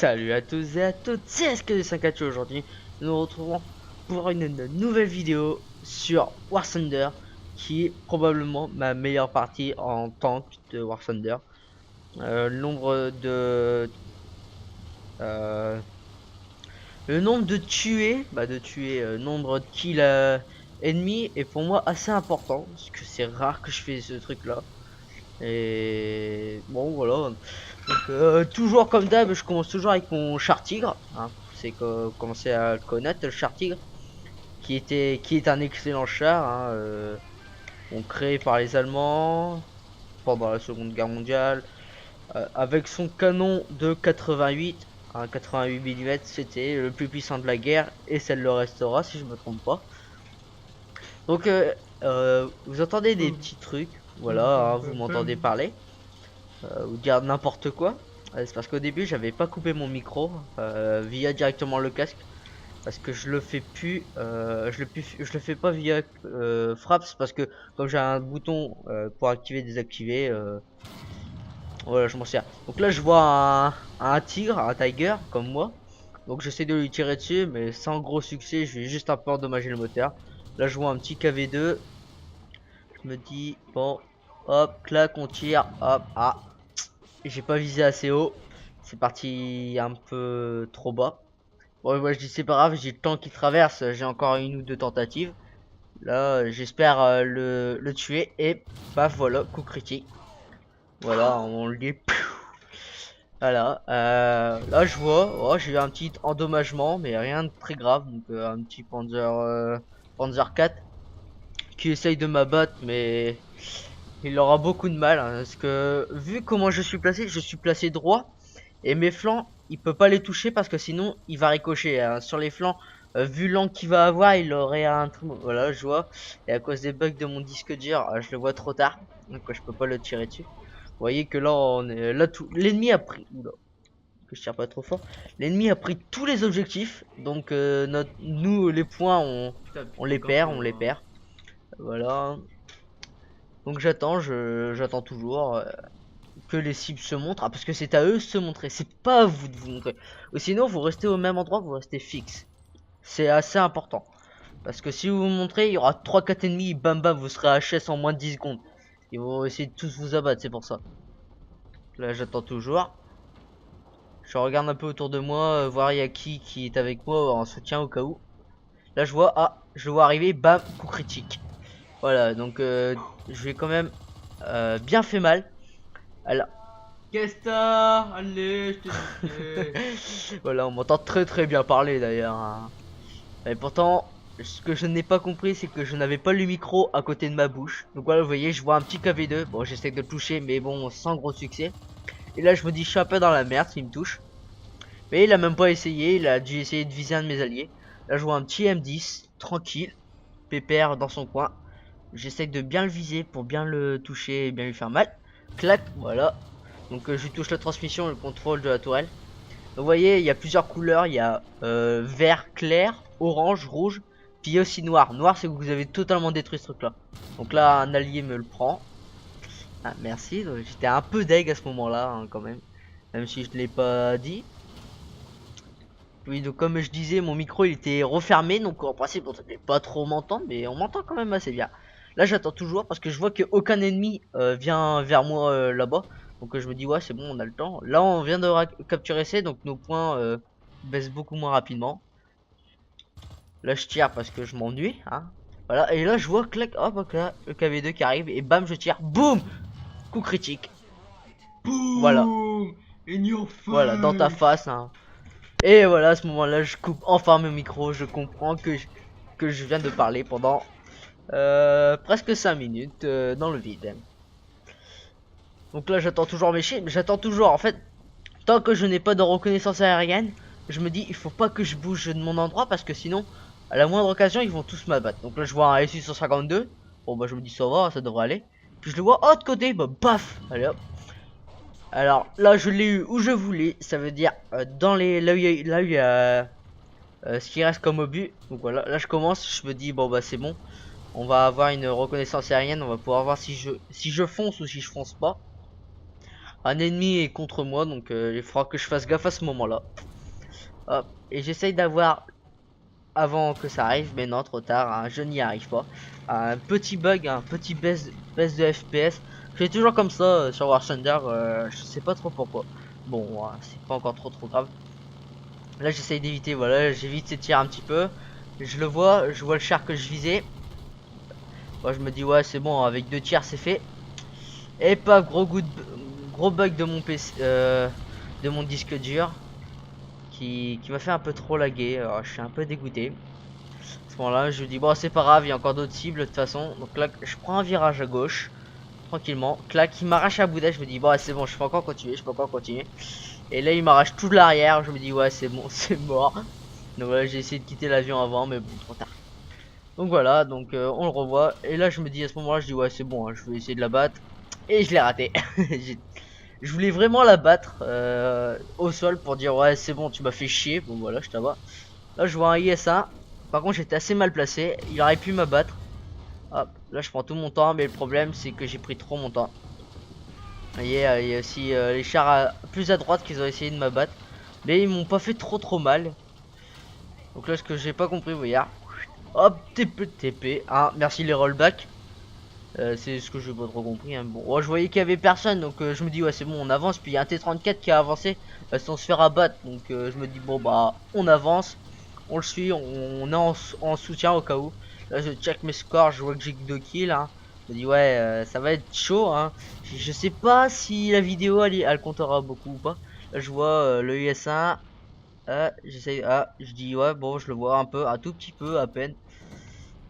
Salut à tous et à toutes, c'est SK5 aujourd'hui. Nous nous retrouvons pour une nouvelle vidéo sur War Thunder, qui est probablement ma meilleure partie en tank de War Thunder. Euh, le nombre de tués, nombre de kills ennemis est pour moi assez important, parce que c'est rare que je fais ce truc là. Et bon voilà. Donc toujours comme d'hab, je commence toujours avec mon char tigre. Hein. C'est que vous commencez à le connaître, le char tigre, qui est un excellent char. Hein, créé par les Allemands pendant la Seconde Guerre mondiale, avec son canon de 88. 88 mm, c'était le plus puissant de la guerre et ça le restera si je me trompe pas. Donc vous entendez des petits trucs, voilà, hein, vous m'entendez parler. Ou dire n'importe quoi. C'est parce qu'au début j'avais pas coupé mon micro via directement le casque, parce que je le fais plus, je le fais pas via Fraps, parce que comme j'ai un bouton pour activer désactiver, voilà, je m'en sers. Donc là je vois un tigre, un tiger comme moi, donc j'essaie de lui tirer dessus mais sans gros succès, je vais juste un peu endommager le moteur. Là je vois un petit KV2, je me dis bon, hop, clac, on tire, hop, ah, j'ai pas visé assez haut. C'est parti un peu trop bas. Bon, moi je dis c'est pas grave, j'ai le temps qui traverse, j'ai encore une ou deux tentatives. Là, j'espère le tuer et paf, voilà, coup critique. Voilà, on le dit. Voilà, là je vois, oh, j'ai eu un petit endommagement, mais rien de très grave. Donc un petit Panzer 4 qui essaye de m'abattre, mais il aura beaucoup de mal, hein, parce que vu comment je suis placé droit. Et mes flancs, il peut pas les toucher parce que sinon il va ricocher. Hein. Sur les flancs, vu l'angle qu'il va avoir, il aurait un truc. Voilà, je vois. Et à cause des bugs de mon disque dur, je le vois trop tard. Donc je peux pas le tirer dessus. Vous voyez que là, on est là tout. L'ennemi a pris. Oula, que je tire pas trop fort. L'ennemi a pris tous les objectifs. Donc nous, les points, on les perd, on les perd. Voilà. Donc j'attends toujours. Que les cibles se montrent, parce que c'est à eux de se montrer, c'est pas à vous de vous montrer, ou sinon vous restez au même endroit, vous restez fixe. C'est assez important, parce que si vous vous montrez, il y aura 3-4 ennemis, bam bam, vous serez HS en moins de 10 secondes. Ils vont essayer de tous vous abattre, c'est pour ça. Là j'attends toujours, je regarde un peu autour de moi, voir il y a qui est avec moi en soutien au cas où. Là je vois, ah, je le vois arriver, bam, coup critique. Voilà, donc je vais quand même bien fait mal. Alors Qu'est-ce que t'as? Allez, je te dis. voilà, on m'entend très bien parler d'ailleurs. Hein. Et pourtant, ce que je n'ai pas compris, c'est que je n'avais pas le micro à côté de ma bouche. Donc voilà, vous voyez, je vois un petit KV2. Bon, j'essaie de le toucher, mais bon, sans gros succès. Et là, je me dis, je suis un peu dans la merde s'il me touche. Mais il a même pas essayé, il a dû essayer de viser un de mes alliés. Là, je vois un petit M10, tranquille, pépère dans son coin. J'essaie de bien le viser pour bien le toucher et bien lui faire mal. Clac, voilà. Donc je lui touche la transmission et le contrôle de la tourelle. Vous voyez, il y a plusieurs couleurs. Il y a vert clair, orange, rouge, puis aussi noir. Noir, c'est que vous avez totalement détruit ce truc-là. Donc là, un allié me le prend. Ah, merci. J'étais un peu deg à ce moment-là, hein, quand même. Même si je ne l'ai pas dit. Oui, donc comme je disais, mon micro il était refermé. Donc en principe, on ne devait pas trop m'entendre. Mais on m'entend quand même assez bien. Là, j'attends toujours parce que je vois qu'aucun ennemi vient vers moi là-bas. Donc je me dis, ouais, c'est bon, on a le temps. Là, on vient de capturer C. Donc nos points baissent beaucoup moins rapidement. Là, je tire parce que je m'ennuie. Hein. Voilà, et là, je vois, clac, hop, donc là, le KV2 qui arrive. Et bam, je tire. Boum. Coup critique. Voilà. Boum! In your Voilà, dans ta face! face. Hein. Et voilà, à ce moment-là, je coupe enfin mon micro. Je comprends que je viens de parler pendant presque 5 minutes dans le vide. Donc là, j'attends toujours mes chiffres. J'attends toujours. En fait, tant que je n'ai pas de reconnaissance aérienne, je me dis, il faut pas que je bouge de mon endroit parce que sinon, à la moindre occasion, ils vont tous m'abattre. Donc là, je vois un S-852. Bon, bah, je me dis, ça va, ça devrait aller. Puis je le vois, oh, de côté, bah, paf. Allez hop. Alors là, je l'ai eu où je voulais. Ça veut dire dans les là où il y a ce qui reste comme obus. Donc voilà, là je commence. Je me dis, bon, bah, c'est bon. On va avoir une reconnaissance aérienne. On va pouvoir voir si je fonce ou si je fonce pas. un ennemi est contre moi, donc il faudra que je fasse gaffe à ce moment-là. Hop, et j'essaye d'avoir avant que ça arrive, mais non, trop tard, hein, je n'y arrive pas. Un petit bug, un petit baisse de FPS. Je fais toujours comme ça sur War Thunder, je sais pas trop pourquoi. Bon, c'est pas encore trop grave. Là, j'essaye d'éviter, voilà, j'évite ces tirs un petit peu. Je le vois, je vois le char que je visais. Moi, je me dis, ouais, c'est bon, avec 2 tirs, c'est fait. Et pas gros bug de mon PC, de mon disque dur, qui m'a fait un peu trop laguer. Alors, je suis un peu dégoûté. À ce moment-là, je me dis, bon, c'est pas grave, il y a encore d'autres cibles de toute façon. Donc là, je prends un virage à gauche, tranquillement. Clac, il m'arrache à bout d'aile. Je me dis, bon, c'est bon, je peux encore continuer, je peux encore continuer. Et là, il m'arrache tout de l'arrière. Je me dis, ouais, c'est bon, c'est mort. Donc voilà, j'ai essayé de quitter l'avion avant, mais bon, trop tard. Donc voilà, donc on le revoit. Et là, je me dis, à ce moment-là, je dis, ouais, c'est bon, hein, je vais essayer de la battre. Et je l'ai raté. Je voulais vraiment la battre au sol pour dire, ouais, c'est bon, tu m'as fait chier. Bon, voilà, je t'avoue. Là, je vois un IS-1. Par contre, j'étais assez mal placé. Il aurait pu m'abattre. Hop, là, je prends tout mon temps. Mais le problème, c'est que j'ai pris trop mon temps. Vous voyez, il y a aussi les chars plus à droite qui ont essayé de m'abattre. Mais ils m'ont pas fait trop mal. Donc là, ce que j'ai pas compris, vous voyez. Hop, TP. Hein, merci les rollbacks. C'est ce que j'ai pas trop compris. Hein. Bon, je voyais qu'il y avait personne. Donc je me dis, ouais, c'est bon, on avance. Puis il y a un T-34 qui a avancé sans se faire abattre. Donc je me dis, bon, bah, on avance. On le suit, on est en soutien au cas où. Là, je check mes scores, je vois que j'ai que 2 kills. Hein. Je me dis, ouais, ça va être chaud. Hein. Je sais pas si la vidéo elle comptera beaucoup ou pas. Là, je vois le US1. J'essaye. Je dis, ouais, bon, je le vois un tout petit peu à peine.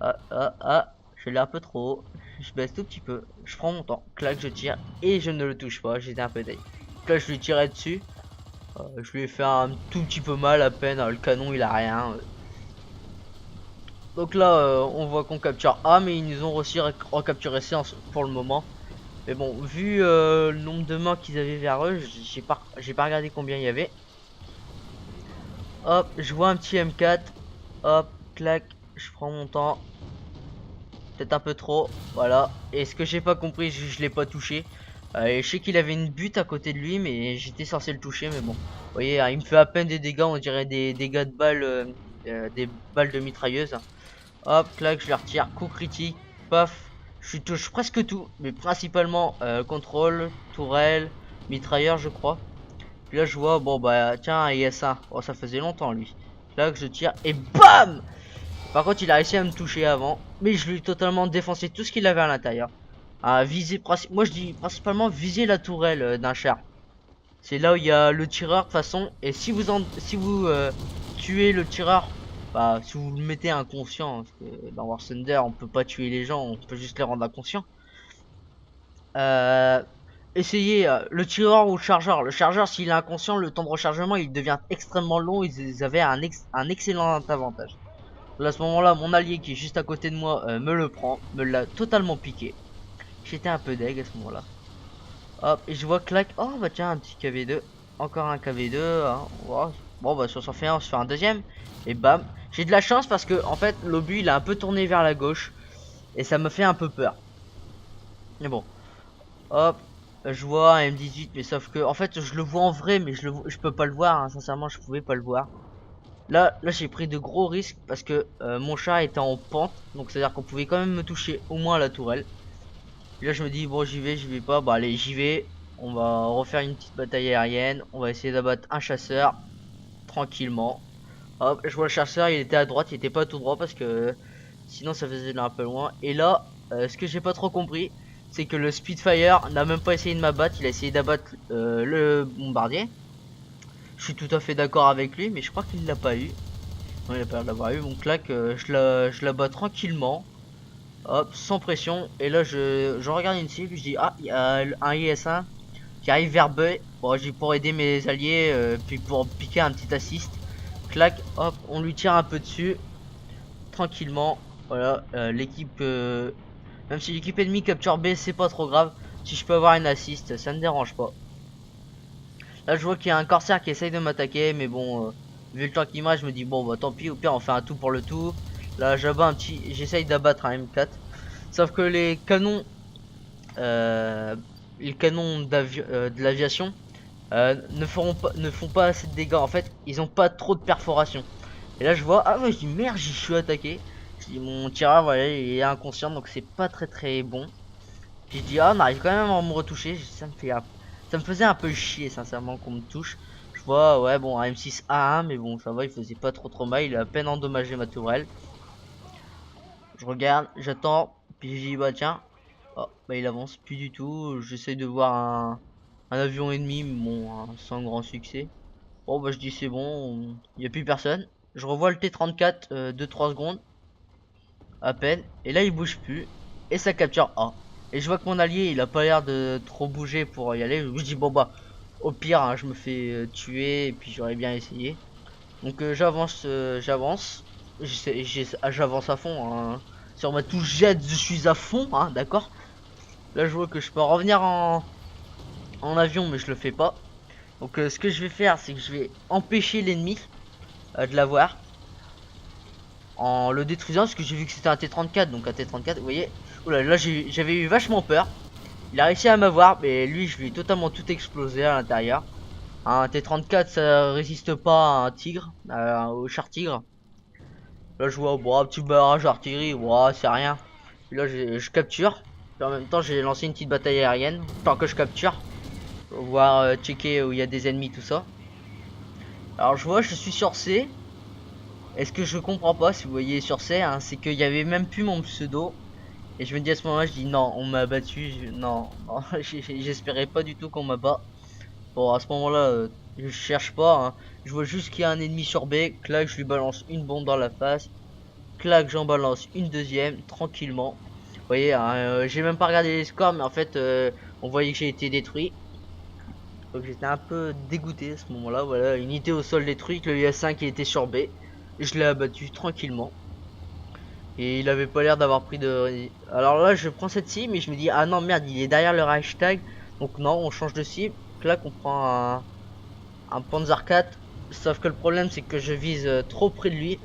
Je l'ai un peu trop haut. Je baisse tout petit peu. Je prends mon temps. Clac, je tire et je ne le touche pas. J'étais un peu deg. Là, je lui tirais dessus. Je lui ai fait un tout petit peu mal à peine. Le canon, il a rien. Donc là, on voit qu'on capture A, mais ils nous ont aussi recapturé C pour le moment. Mais bon, vu le nombre de mains qu'ils avaient vers eux, j'ai pas regardé combien il y avait. Hop, je vois un petit M4. Hop, clac, je prends mon temps. Peut-être un peu trop, voilà. Et ce que j'ai pas compris, je l'ai pas touché. Et je sais qu'il avait une butte à côté de lui, mais j'étais censé le toucher, mais bon. Vous voyez, hein, il me fait à peine des dégâts, on dirait des dégâts de balles, des balles de mitrailleuse. Hop, clac, je le retire, coup critique, paf. Je touche presque tout, mais principalement contrôle, tourelle, mitrailleur, je crois. Puis là, je vois, bon bah tiens, il y a ça. Oh, ça faisait longtemps lui. Là que je tire et BAM! Par contre, il a réussi à me toucher avant, mais je lui ai totalement défoncé tout ce qu'il avait à l'intérieur. À viser, moi je dis principalement viser la tourelle d'un char. C'est là où il y a le tireur de toute façon. Et si vous tuez le tireur, bah si vous le mettez inconscient, parce que dans War Thunder on peut pas tuer les gens, on peut juste les rendre inconscients. Euh, Essayez le tireur ou le chargeur. Le chargeur, s'il est inconscient, le temps de rechargement il devient extrêmement long. Ils avaient un excellent avantage. Là, à ce moment-là, mon allié qui est juste à côté de moi me le prend, me l'a totalement piqué. J'étais un peu deg à ce moment-là. Hop, et je vois clac. Oh bah tiens, un petit KV2. Encore un KV2. Hein. Wow. Bon bah si on s'en fait un, on se fait un deuxième. Et bam. J'ai de la chance parce que en fait l'obus il a un peu tourné vers la gauche. Et ça me fait un peu peur. Mais bon. Hop. Je vois un M18 mais sauf que en fait je le vois en vrai mais je peux pas le voir. Hein. Sincèrement je pouvais pas le voir. Là j'ai pris de gros risques parce que mon chat était en pente. Donc c'est à dire qu'on pouvait quand même me toucher au moins à la tourelle. Et là je me dis bon j'y vais pas. Bah allez j'y vais. On va refaire une petite bataille aérienne. On va essayer d'abattre un chasseur tranquillement. Hop, je vois le chasseur, il était à droite, il était pas tout droit parce que sinon ça faisait un peu loin. Et là, ce que j'ai pas trop compris, c'est que le Spitfire n'a même pas essayé de m'abattre, il a essayé d'abattre le bombardier. Je suis tout à fait d'accord avec lui, mais je crois qu'il l'a pas eu. Non, il a pas l'air d'avoir eu, donc là que je la bats tranquillement. Hop, sans pression. Et là je regarde une cible, je dis ah, il y a un IS-1 qui arrive vers B. Bon, j'ai pour aider mes alliés, puis pour piquer un petit assist. Clac, hop, on lui tire un peu dessus. Tranquillement. Voilà, l'équipe. Même si l'équipe ennemie capture B, c'est pas trop grave. Si je peux avoir une assist, ça me dérange pas. Là, je vois qu'il y a un corsaire qui essaye de m'attaquer, mais bon, vu le temps qu'il m'a, je me dis bon, bah tant pis, au pire, on fait un tout pour le tout. Là, j'abats un petit. J'essaye d'abattre un M4. Sauf que les canons et le canon de l'aviation ne font pas assez de dégâts. En fait, ils ont pas trop de perforation. Et là, je vois, ah ouais, je dis merde, j'y suis attaqué. Je dis, mon tireur, voilà, il est inconscient, donc c'est pas très bon. Puis je dis, ah, on arrive quand même à me retoucher. Ça me faisait un peu chier, sincèrement, qu'on me touche. Je vois, ouais, bon, un M6A1, mais bon, ça va, il faisait pas trop mal. Il a à peine endommagé ma tourelle. Je regarde, j'attends, puis je dis, bah tiens, oh, bah il avance plus du tout. J'essaye de voir un avion ennemi, mais bon, hein, sans grand succès. Bon, bah je dis, c'est bon, il y a plus personne. Je revois le T-34, 2-3 secondes, à peine, et là il bouge plus, et ça capture A. Et je vois que mon allié, il a pas l'air de trop bouger pour y aller. Je dis, bon bah, au pire, hein, je me fais tuer, et puis j'aurais bien essayé. Donc j'avance. J'avance à fond, hein. Sur ma touche jet, je suis à fond, hein, d'accord. Là, je vois que je peux revenir en avion, mais je le fais pas. Donc, ce que je vais faire, c'est que je vais empêcher l'ennemi de l'avoir en le détruisant, parce que j'ai vu que c'était un T-34, donc un T-34, vous voyez. Oula, là, j'avais eu vachement peur. Il a réussi à m'avoir, mais lui, je lui ai totalement tout explosé à l'intérieur. Un T-34, ça résiste pas à un tigre, au char tigre. Là, je vois, bon, un petit barrage d'artillerie, ouais, c'est rien. Puis là, je capture. Puis en même temps, j'ai lancé une petite bataille aérienne. Tant que je capture. Pour voir, checker où il y a des ennemis, tout ça. Alors, je vois, je suis sur C. Et ce que je comprends pas, si vous voyez sur C, hein, c'est qu'il y avait même plus mon pseudo. Et je me dis à ce moment-là, je dis non, on m'a battu. Non, non, j'espérais pas du tout qu'on m'abat. Bon, à ce moment-là, je cherche pas, hein. Je vois juste qu'il y a un ennemi sur B. Clac, je lui balance une bombe dans la face. Clac, j'en balance une deuxième tranquillement. Vous voyez, hein, j'ai même pas regardé les scores, mais en fait, on voyait que j'ai été détruit. Donc j'étais un peu dégoûté à ce moment-là. Voilà, unité au sol détruite, le US5 il était sur B. Je l'ai abattu tranquillement. Et il avait pas l'air d'avoir pris de... Alors là, je prends cette cible, mais je me dis, ah non, merde, il est derrière le Reichstag. Donc non, on change de cible. Clac, on prend un Panzer 4. Sauf que le problème, c'est que je vise trop près de lui.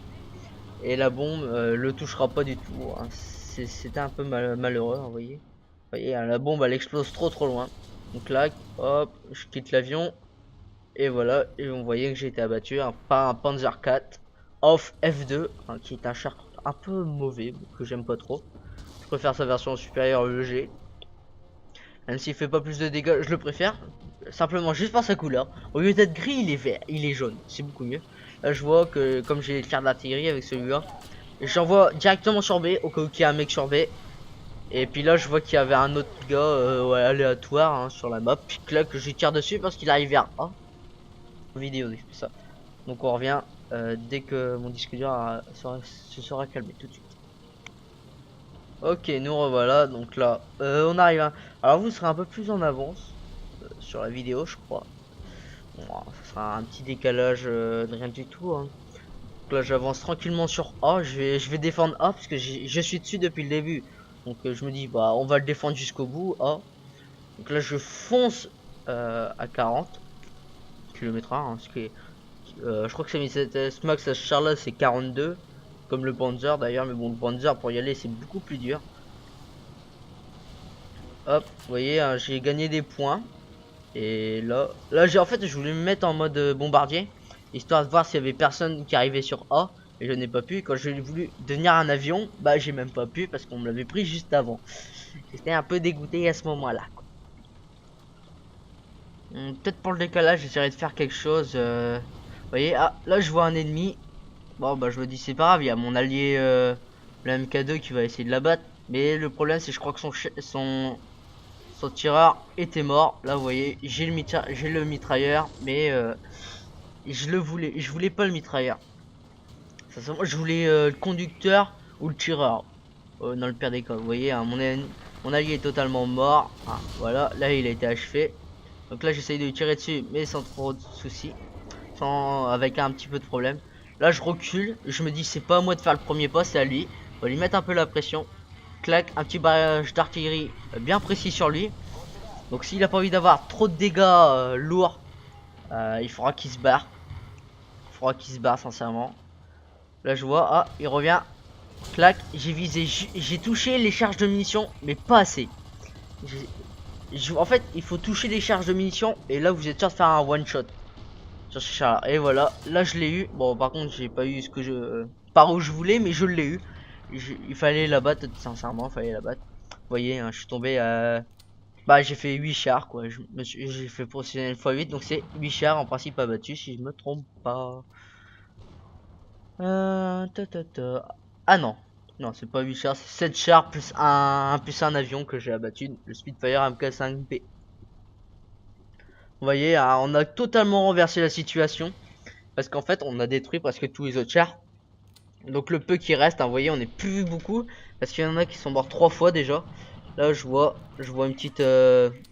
Et la bombe le touchera pas du tout, hein. C'était un peu malheureux, hein, vous voyez. Vous voyez, hein, la bombe elle explose trop loin. Donc là, hop, je quitte l'avion. Et voilà, et vous voyez que j'ai été abattu, hein, par un Panzer 4 off F2, hein, qui est un char un peu mauvais, que j'aime pas trop. Je préfère sa version supérieure, le G. Même s'il fait pas plus de dégâts, je le préfère. Simplement juste par sa couleur. Au lieu d'être gris, il est vert, il est jaune. C'est beaucoup mieux. Là, je vois que comme j'ai les tirs d'artillerie avec celui-là, j'envoie directement sur B au cas où il y a un mec sur B. Et puis là, je vois qu'il y avait un autre gars ouais, aléatoire, hein, sur la map. Puis là, que je tire dessus parce qu'il arrive vers A. Vidéo, c'est ça. Donc on revient dès que mon disque dur se sera calmé tout de suite. Ok, nous revoilà. Donc là, on arrive à... Alors vous serez un peu plus en avance sur la vidéo, je crois. Bon, ça sera un petit décalage de rien du tout, hein. Donc là, j'avance tranquillement sur A. Je vais défendre A parce que je suis dessus depuis le début. Donc je me dis, bah on va le défendre jusqu'au bout. A. Donc là, je fonce à 40 km/h, hein, ce qui est, je crois que c'est 17S max à ce char là, c'est 42. Comme le Panzer d'ailleurs, mais bon, le Panzer pour y aller c'est beaucoup plus dur. Hop, vous voyez, hein, j'ai gagné des points. Et là j'ai en fait, je voulais me mettre en mode bombardier, histoire de voir s'il y avait personne qui arrivait sur A. Et je n'ai pas pu. Quand j'ai voulu devenir un avion, bah j'ai même pas pu parce qu'on me l'avait pris juste avant. J'étais un peu dégoûté à ce moment-là. Peut-être pour le décalage, j'essaierai de faire quelque chose. Vous voyez, ah, là je vois un ennemi. Bon, bah je me dis c'est pas grave, il y a mon allié, le MK2 qui va essayer de l'abattre. Mais le problème, c'est que je crois que son tireur était mort. Là, vous voyez, j'ai le mitrailleur, mais je voulais pas le mitrailleur. Moi, je voulais le conducteur ou le tireur. Dans le pire des cas, vous voyez, hein, mon allié est totalement mort. Ah, voilà, là il a été achevé. Donc là, j'essaye de lui tirer dessus, mais sans trop de soucis, avec un petit peu de problème. Là, je recule, je me dis c'est pas à moi de faire le premier pas, c'est à lui. On va lui mettre un peu la pression. Clac, un petit barrage d'artillerie bien précis sur lui. Donc s'il a pas envie d'avoir trop de dégâts lourds, il faudra qu'il se barre. Il faudra qu'il se barre sincèrement. Là je vois, ah il revient. Clac, j'ai visé, j'ai touché les charges de munitions, mais pas assez. En fait, il faut toucher les charges de munitions et là vous êtes sûr de faire un one shot sur ce char. Et voilà, là je l'ai eu. Bon, par contre, j'ai pas eu ce que par où je voulais, mais je l'ai eu. Il fallait la battre, sincèrement, il fallait la battre. Vous voyez, hein, je suis tombé à. Bah, j'ai fait 8 chars quoi. J'ai fait professionnel x8, donc c'est 8 chars en principe abattus si je me trompe pas. Ah non, non, c'est pas 8 chars, c'est 7 chars plus un avion que j'ai abattu, le Spitfire MK5B. Vous voyez, ah, on a totalement renversé la situation. Parce qu'en fait, on a détruit presque tous les autres chars. Donc le peu qui reste, hein, vous voyez, on n'est plus beaucoup. Parce qu'il y en a qui sont morts 3 fois déjà. Là, je vois une petite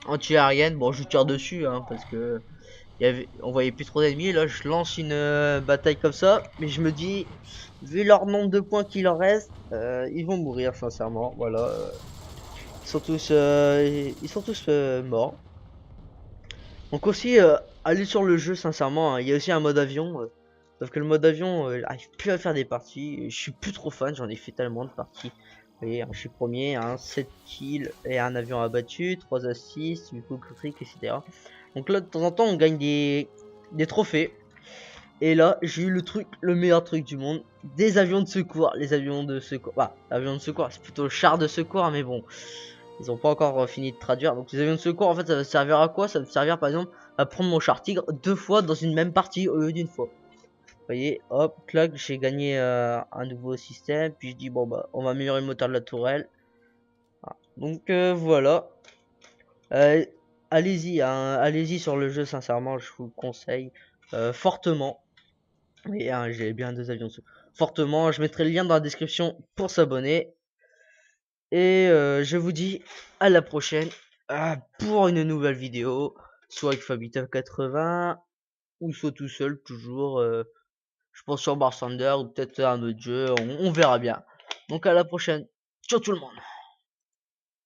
anti-aérienne. Bon, je tire dessus, hein, parce que on voyait plus trop d'ennemis. Là, je lance une bataille comme ça. Mais je me dis, vu leur nombre de points qu'il en reste, ils vont mourir, sincèrement. Voilà. Ils sont tous morts. Donc aussi, aller sur le jeu, sincèrement, hein, il y a aussi un mode avion. Sauf que le mode avion, j'arrive plus à faire des parties. Je suis plus trop fan, j'en ai fait tellement de parties. Vous voyez, hein, je suis premier, 7 kills et un avion abattu, 3 assists, 8 coups critiques, etc. Donc là, de temps en temps, on gagne des trophées. Et là, j'ai eu le meilleur truc du monde. Des avions de secours. Les avions de secours. Bah, avions de secours, c'est plutôt char de secours, mais bon. Ils ont pas encore fini de traduire. Donc les avions de secours, en fait, ça va servir à quoi? Ça va servir, par exemple, à prendre mon char tigre 2 fois dans une même partie au lieu d'une fois. Vous voyez, hop, clac, j'ai gagné un nouveau système. Puis je dis, bon, bah, on va améliorer le moteur de la tourelle. Voilà. Donc voilà. Euh, allez-y, hein, allez-y sur le jeu, sincèrement, je vous le conseille fortement. Et j'ai bien 2 avions dessus. Fortement, je mettrai le lien dans la description pour s'abonner. Et je vous dis à la prochaine pour une nouvelle vidéo. Soit avec Fabita 80 ou soit tout seul, toujours. Je pense sur Bar Thunder ou peut-être un autre jeu. On verra bien. Donc à la prochaine. Ciao tout le monde.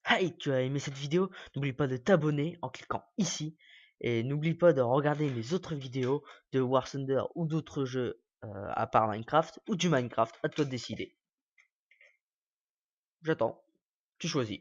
Hey, tu as aimé cette vidéo? N'oublie pas de t'abonner en cliquant ici. Et n'oublie pas de regarder mes autres vidéos de War Thunder ou d'autres jeux à part Minecraft ou du Minecraft. À toi de décider. J'attends. Tu choisis.